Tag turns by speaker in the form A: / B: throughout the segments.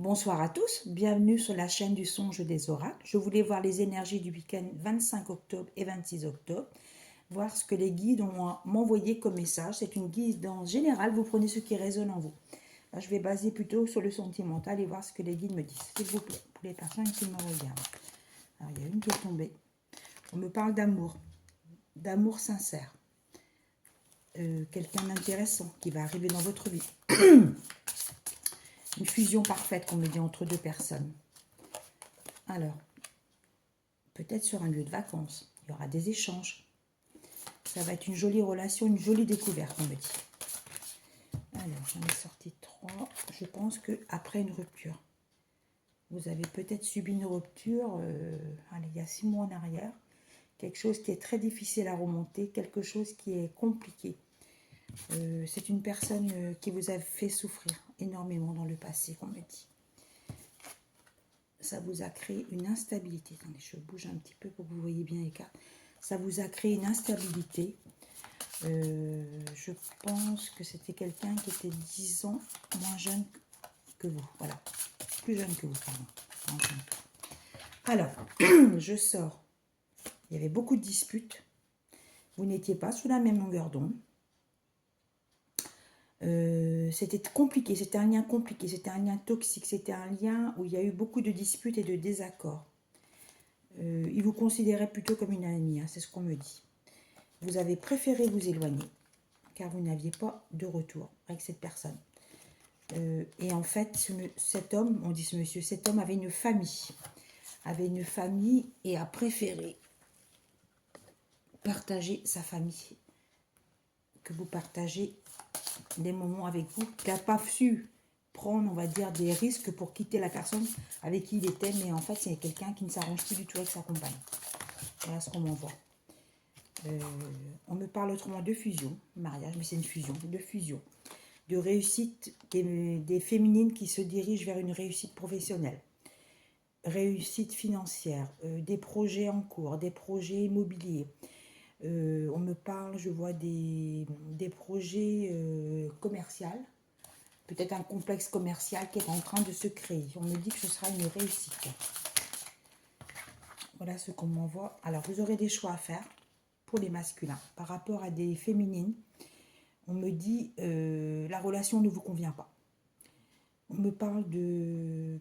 A: Bonsoir à tous, bienvenue sur la chaîne du songe des oracles. Je voulais voir les énergies du week-end 25 octobre et 26 octobre, voir ce que les guides ont m'envoyé comme message. C'est une guidance générale, vous prenez ce qui résonne en vous. Là, je vais baser plutôt sur le sentimental et voir ce que les guides me disent, s'il vous plaît, pour les personnes qui me regardent. Alors, il y a une qui est tombée. On me parle d'amour sincère. Quelqu'un d'intéressant qui va arriver dans votre vie. Une fusion parfaite, qu'on me dit, entre deux personnes. Alors, peut-être sur un lieu de vacances, il y aura des échanges. Ça va être une jolie relation, une jolie découverte, on me dit. Alors, j'en ai sorti 3. Je pense qu'après une rupture, vous avez peut-être subi une rupture, il y a 6 mois en arrière. Quelque chose qui est très difficile à remonter, quelque chose qui est compliqué. C'est une personne qui vous a fait souffrir énormément dans le passé, qu'on me dit. Ça vous a créé une instabilité. Attendez, je bouge un petit peu pour que vous voyez bien les cartes. Ça vous a créé une instabilité. Je pense que c'était quelqu'un qui était 10 ans moins jeune que vous. Voilà. Plus jeune que vous, pardon. Alors, je sors. Il y avait beaucoup de disputes. Vous n'étiez pas sous la même longueur d'onde. C'était compliqué, c'était un lien compliqué, c'était un lien toxique, c'était un lien où il y a eu beaucoup de disputes et de désaccords. Il vous considérait plutôt comme une amie, hein, c'est ce qu'on me dit. Vous avez préféré vous éloigner, car vous n'aviez pas de retour avec cette personne. Et en fait, cet homme, on dit ce monsieur, cet homme avait une famille et a préféré partager sa famille, que vous partagez des moments avec vous, qui n'a pas su prendre, on va dire, des risques pour quitter la personne avec qui il était, mais en fait, c'est quelqu'un qui ne s'arrange plus du tout avec sa compagne. Voilà ce qu'on m'envoie. On me parle autrement de fusion, mariage, mais c'est une fusion, de fusion, de réussite des féminines qui se dirigent vers une réussite professionnelle, réussite financière, des projets en cours, des projets immobiliers. On me parle, je vois des projets commerciaux, peut-être un complexe commercial qui est en train de se créer. On me dit que ce sera une réussite. Voilà ce qu'on m'envoie. Alors, vous aurez des choix à faire pour les masculins. Par rapport à des féminines, on me dit la relation ne vous convient pas. On me parle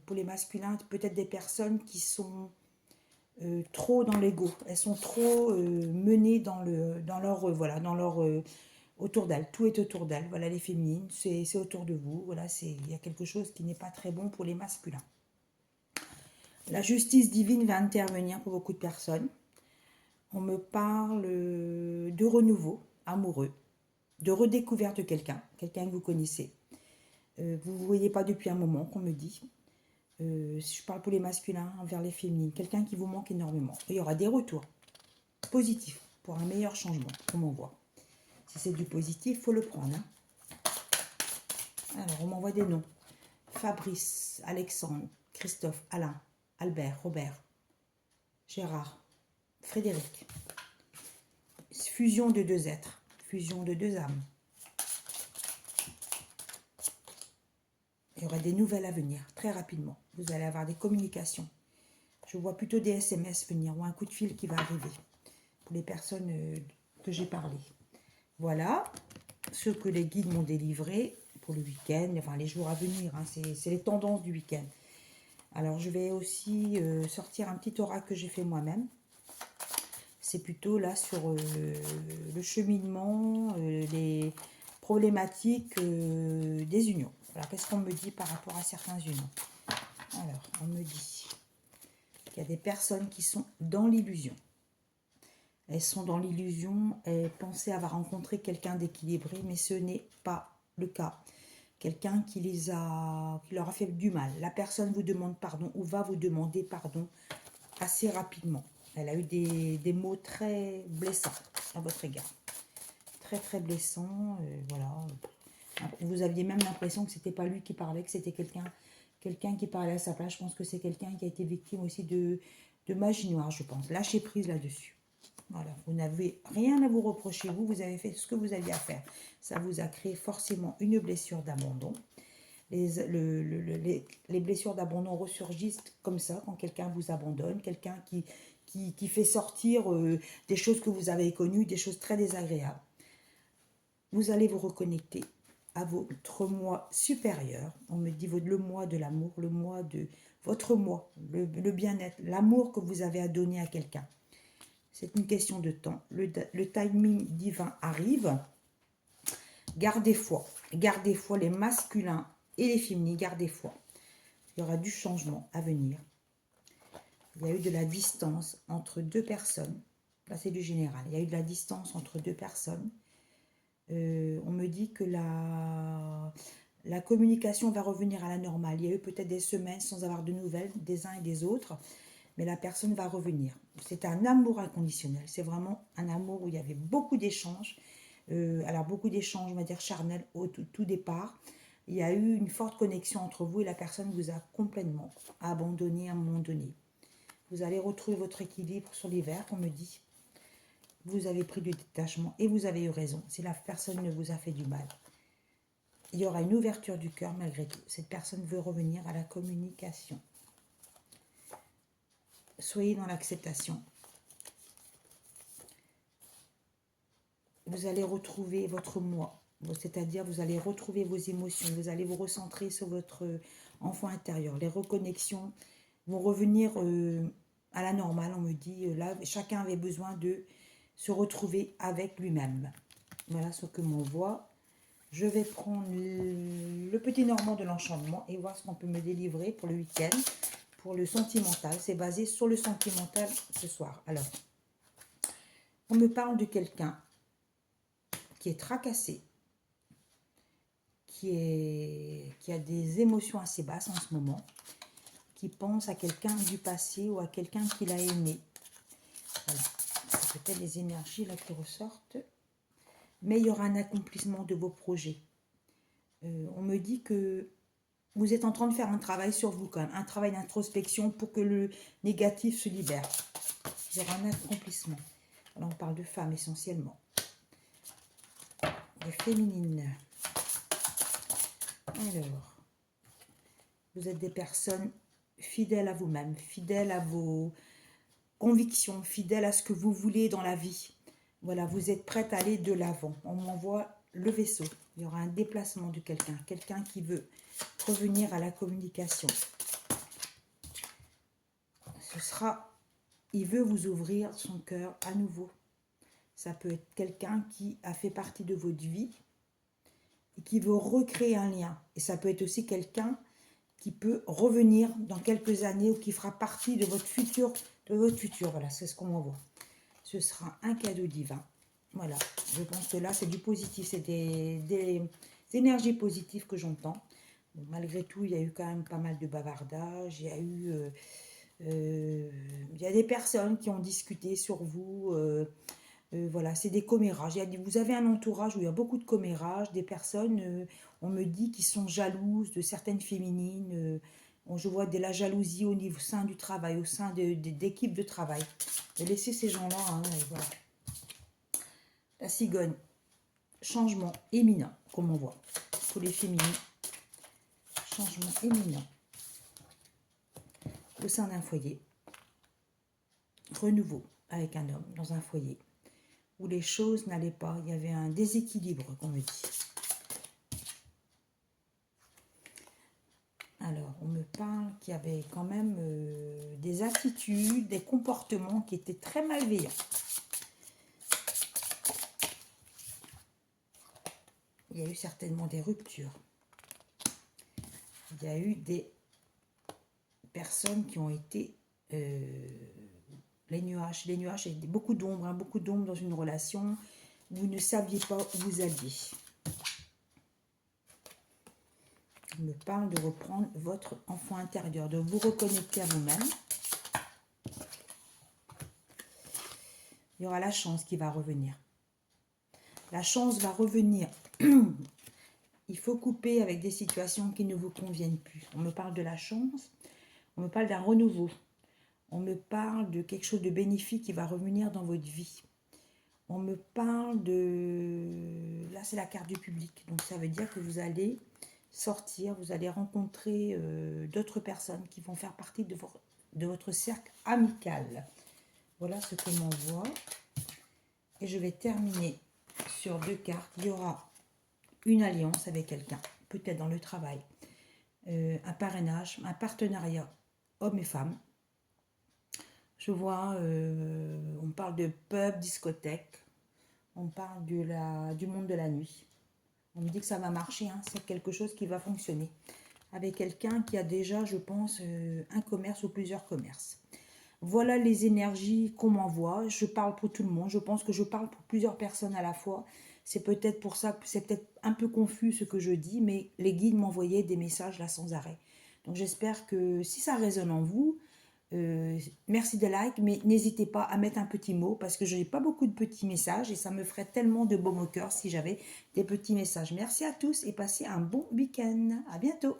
A: pour les masculins, peut-être des personnes qui sont trop dans l'ego. Elles sont trop menées dans leur autour d'elles. Tout est autour d'elles. Voilà, les féminines, c'est autour de vous. Voilà, il y a quelque chose qui n'est pas très bon pour les masculins. La justice divine va intervenir pour beaucoup de personnes. On me parle de renouveau amoureux, de redécouverte de quelqu'un que vous connaissez. Vous ne vous voyez pas depuis un moment, qu'on me dit. Si je parle pour les masculins envers les féminines, quelqu'un qui vous manque énormément. Il y aura des retours positifs pour un meilleur changement, comme on voit. Si c'est du positif, il faut le prendre. Hein. Alors, on m'envoie des noms. Fabrice, Alexandre, Christophe, Alain, Albert, Robert, Gérard, Frédéric. Fusion de deux êtres, fusion de deux âmes. Il y aura des nouvelles à venir, très rapidement. Vous allez avoir des communications. Je vois plutôt des SMS venir ou un coup de fil qui va arriver pour les personnes que j'ai parlé. Voilà ce que les guides m'ont délivré pour le week-end, enfin les jours à venir. Hein, c'est les tendances du week-end. Alors, je vais aussi sortir un petit oracle que j'ai fait moi-même. C'est plutôt là sur le cheminement, les problématiques des unions. Voilà, qu'est-ce qu'on me dit par rapport à certains unions? Alors, on me dit qu'il y a des personnes qui sont dans l'illusion. Elles sont dans l'illusion, elles pensaient avoir rencontré quelqu'un d'équilibré, mais ce n'est pas le cas. Quelqu'un qui leur a fait du mal. La personne vous demande pardon ou va vous demander pardon assez rapidement. Elle a eu des mots très blessants à votre égard. Très très blessants, voilà. Vous aviez même l'impression que c'était pas lui qui parlait, que c'était quelqu'un qui parlait à sa place. Je pense que c'est quelqu'un qui a été victime aussi de magie noire, je pense. Lâchez prise là-dessus. Voilà, vous n'avez rien à vous reprocher, vous avez fait ce que vous aviez à faire. Ça vous a créé forcément une blessure d'abandon. Les blessures d'abandon ressurgissent comme ça quand quelqu'un vous abandonne, quelqu'un qui fait sortir des choses que vous avez connues, des choses très désagréables. Vous allez vous reconnecter à votre moi supérieur. On me dit le moi de l'amour, le moi de votre moi, le bien-être, l'amour que vous avez à donner à quelqu'un. C'est une question de temps. Le timing divin arrive. Gardez foi. Gardez foi les masculins et les féminines. Gardez foi. Il y aura du changement à venir. Il y a eu de la distance entre deux personnes. Là, c'est du général. Il y a eu de la distance entre deux personnes. On me dit que la communication va revenir à la normale. Il y a eu peut-être des semaines sans avoir de nouvelles des uns et des autres, mais la personne va revenir. C'est un amour inconditionnel. C'est vraiment un amour où il y avait beaucoup d'échanges. Alors beaucoup d'échanges, on va dire charnels au tout départ. Il y a eu une forte connexion entre vous et la personne vous a complètement abandonné à un moment donné. Vous allez retrouver votre équilibre sur l'hiver, on me dit. Vous avez pris du détachement et vous avez eu raison. Si la personne ne vous a fait du mal, il y aura une ouverture du cœur malgré tout. Cette personne veut revenir à la communication. Soyez dans l'acceptation. Vous allez retrouver votre moi. C'est-à-dire, vous allez retrouver vos émotions. Vous allez vous recentrer sur votre enfant intérieur. Les reconnexions vont revenir à la normale, on me dit. Là, chacun avait besoin de se retrouver avec lui-même. Voilà ce que m'envoie. Je vais prendre le petit normand de l'enchantement et voir ce qu'on peut me délivrer pour le week-end. Pour le sentimental, c'est basé sur le sentimental ce soir. Alors, on me parle de quelqu'un qui est tracassé, qui a des émotions assez basses en ce moment, qui pense à quelqu'un du passé ou à quelqu'un qu'il a aimé. Voilà, c'est peut-être les énergies là qui ressortent. Mais il y aura un accomplissement de vos projets. On me dit que vous êtes en train de faire un travail sur vous quand même, un travail d'introspection pour que le négatif se libère. Il y aura un accomplissement. Alors on parle de femmes essentiellement. De féminine. Alors, vous êtes des personnes fidèles à vous-même, fidèles à vos convictions, fidèles à ce que vous voulez dans la vie. Voilà, vous êtes prête à aller de l'avant. On m'envoie le vaisseau. Il y aura un déplacement de quelqu'un. Quelqu'un qui veut revenir à la communication. Il veut vous ouvrir son cœur à nouveau. Ça peut être quelqu'un qui a fait partie de votre vie et qui veut recréer un lien. Et ça peut être aussi quelqu'un qui peut revenir dans quelques années ou qui fera partie de votre futur. Voilà, c'est ce qu'on m'envoie. Ce sera un cadeau divin. Voilà, je pense que là, c'est du positif. C'est des énergies positives que j'entends. Bon, malgré tout, il y a eu quand même pas mal de bavardage. Il y a des personnes qui ont discuté sur vous. Voilà, c'est des commérages. Vous avez un entourage où il y a beaucoup de commérages. Des personnes, on me dit, qui sont jalouses de certaines féminines. Je vois de la jalousie au niveau sein du travail, au sein d'équipes de travail. Laissez ces gens-là, hein, voilà. La cigogne, changement éminent, comme on voit, pour les féminines. Changement éminent au sein d'un foyer. Renouveau avec un homme dans un foyer où les choses n'allaient pas. Il y avait un déséquilibre, qu'on me dit. Alors, on me parle qu'il y avait quand même des attitudes, des comportements qui étaient très malveillants. Il y a eu certainement des ruptures. Il y a eu des personnes qui ont été... les nuages, il y a beaucoup d'ombre, hein, beaucoup d'ombre dans une relation. Vous ne saviez pas où vous alliez. On me parle de reprendre votre enfant intérieur, de vous reconnecter à vous-même. Il y aura la chance qui va revenir. La chance va revenir. Il faut couper avec des situations qui ne vous conviennent plus. On me parle de la chance, on me parle d'un renouveau. On me parle de quelque chose de bénéfique qui va revenir dans votre vie. On me parle de... Là, c'est la carte du public. Donc, ça veut dire que vous allez sortir, vous allez rencontrer d'autres personnes qui vont faire partie de votre cercle amical. Voilà ce que l'on voit. Et je vais terminer sur 2 cartes. Il y aura une alliance avec quelqu'un, peut-être dans le travail, un parrainage, un partenariat homme et femme. Je vois, on parle de pub, discothèque, on parle du monde de la nuit. On me dit que ça va marcher, hein, c'est quelque chose qui va fonctionner. Avec quelqu'un qui a déjà, je pense, un commerce ou plusieurs commerces. Voilà les énergies qu'on m'envoie. Je parle pour tout le monde. Je pense que je parle pour plusieurs personnes à la fois. C'est peut-être pour ça que c'est peut-être un peu confus ce que je dis, mais les guides m'envoyaient des messages là sans arrêt. Donc j'espère que si ça résonne en vous, merci de like, mais n'hésitez pas à mettre un petit mot parce que je n'ai pas beaucoup de petits messages et ça me ferait tellement de baume au cœur si j'avais des petits messages. Merci à tous et passez un bon week-end. À bientôt.